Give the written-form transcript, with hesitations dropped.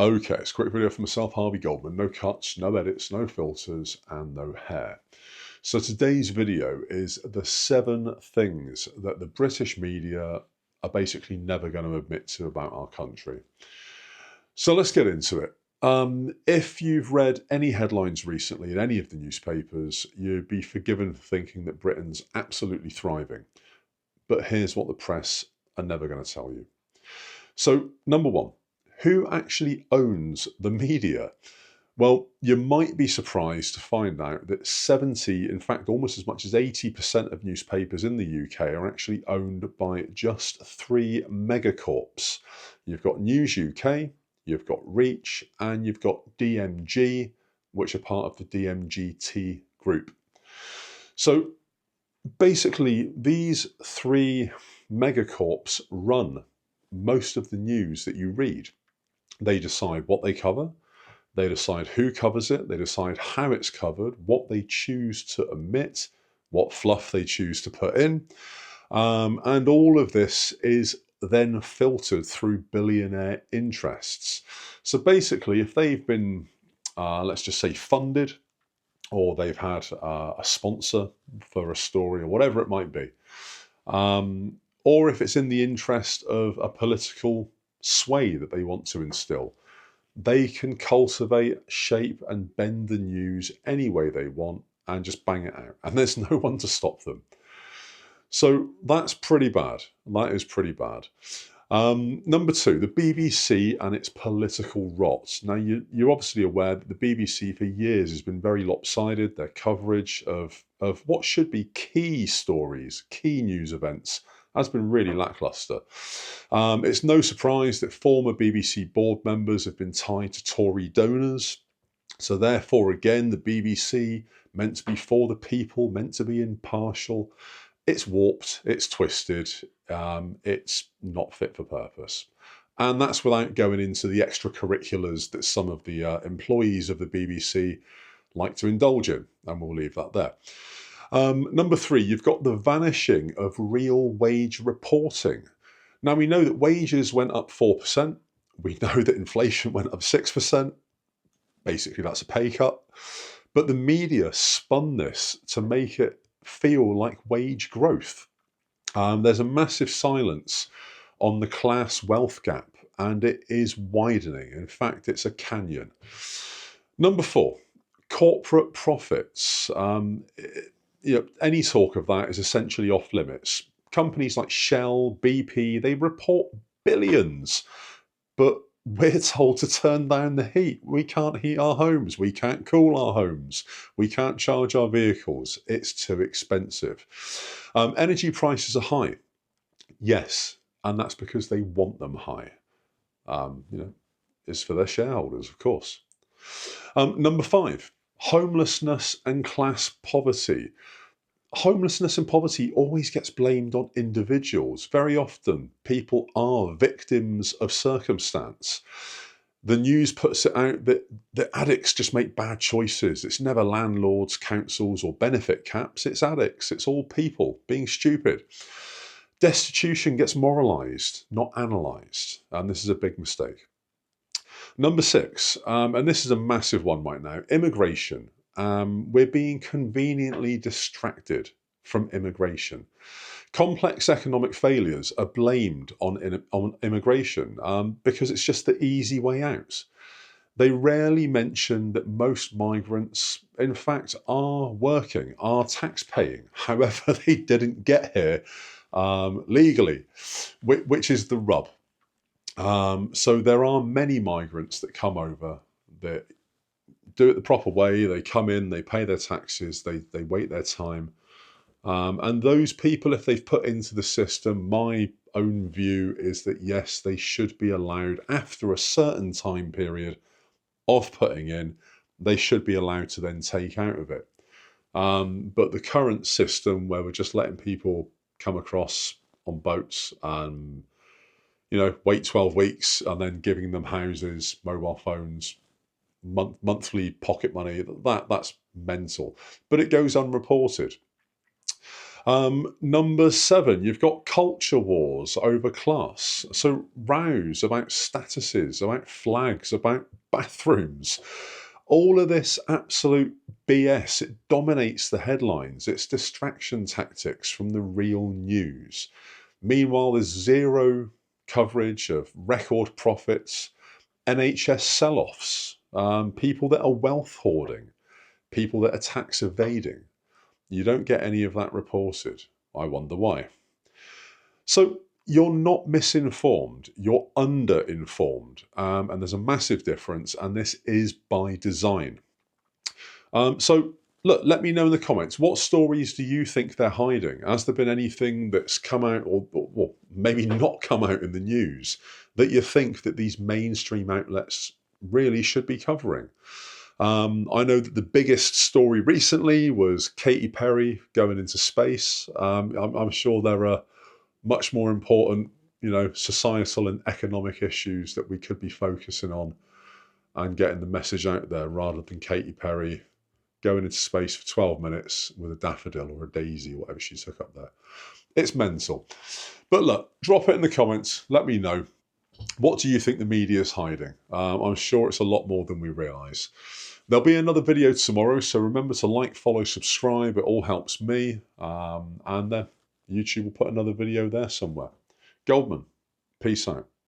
Okay, it's a quick video for myself, Harvey Goldman. No cuts, no edits, no filters, and no hair. So today's video is the 7 things that the British media are basically never going to admit to about our country. So let's get into it. If you've read any headlines recently in any of the newspapers, you'd be forgiven for thinking that Britain's absolutely thriving. But here's what the press are never going to tell you. So, number 1. Who actually owns the media? Well, you might be surprised to find out that 70, in fact, almost as much as 80% of newspapers in the UK are actually owned by just 3 megacorps. You've got News UK, you've got Reach, and you've got DMG, which are part of the DMGT group. So basically, these 3 megacorps run most of the news that you read. They decide what they cover, they decide who covers it, they decide how it's covered, what they choose to omit, what fluff they choose to put in, and all of this is then filtered through billionaire interests. So basically, if they've been, let's just say, funded, or they've had a sponsor for a story or whatever it might be, or if it's in the interest of a political sway that they want to instill, they can cultivate, shape, and bend the news any way they want and just bang it out. And there's no one to stop them. So that's pretty bad. That is pretty bad. Number 2, the BBC and its political rot. Now, you're obviously aware that the BBC for years has been very lopsided. Their coverage of what should be key stories, key news events, has been really lackluster. It's no surprise that former BBC board members have been tied to Tory donors. So therefore, again, the BBC, meant to be for the people, meant to be impartial, it's warped, it's twisted, it's not fit for purpose. And that's without going into the extracurriculars that some of the employees of the BBC like to indulge in, and we'll leave that there. Number 3, you've got the vanishing of real wage reporting. Now, we know that wages went up 4%. We know that inflation went up 6%. Basically, that's a pay cut. But the media spun this to make it feel like wage growth. There's a massive silence on the class wealth gap, and it is widening. In fact, it's a canyon. Number 4, corporate profits. Any talk of that is essentially off limits. Companies like Shell, BP, they report billions, but we're told to turn down the heat. We can't heat our homes. We can't cool our homes. We can't charge our vehicles. It's too expensive. Energy prices are high. Yes, and that's because they want them high. It's for their shareholders, of course. Number 5, homelessness and class poverty. Homelessness and poverty always gets blamed on individuals. Very often, people are victims of circumstance. The news puts it out that the addicts just make bad choices. It's never landlords, councils, or benefit caps. It's addicts. It's all people being stupid. Destitution gets moralised, not analysed. And this is a big mistake. Number 6, and this is a massive one right now, immigration. We're being conveniently distracted from immigration. Complex economic failures are blamed on immigration because it's just the easy way out. They rarely mention that most migrants, in fact, are working, are tax paying. However, they didn't get here legally, which is the rub. So there are many migrants that come over that do it the proper way. They come in, they pay their taxes, they wait their time. And those people, if they've put into the system, my own view is that yes, they should be allowed, after a certain time period of putting in, they should be allowed to then take out of it. But the current system where we're just letting people come across on boats and wait 12 weeks and then giving them houses, mobile phones, monthly pocket money, that's mental. But it goes unreported. Number 7, you've got culture wars over class. So rows about statuses, about flags, about bathrooms. All of this absolute BS, it dominates the headlines. It's distraction tactics from the real news. Meanwhile, there's zero coverage of record profits, NHS sell-offs, people that are wealth hoarding, people that are tax evading. You don't get any of that reported. I wonder why. So you're not misinformed, you're underinformed. And there's a massive difference, and this is by design. So look, let me know in the comments, what stories do you think they're hiding? Has there been anything that's come out, or maybe not come out in the news, that you think that these mainstream outlets really should be covering? I know that the biggest story recently was Katy Perry going into space. I'm sure there are much more important, societal and economic issues that we could be focusing on and getting the message out there, rather than Katy Perry going into space for 12 minutes with a daffodil or a daisy or whatever she took up there. It's mental. But look, drop it in the comments. Let me know. What do you think the media is hiding? I'm sure it's a lot more than we realise. There'll be another video tomorrow, so remember to like, follow, subscribe. It all helps me. And YouTube will put another video there somewhere. Goldman, peace out.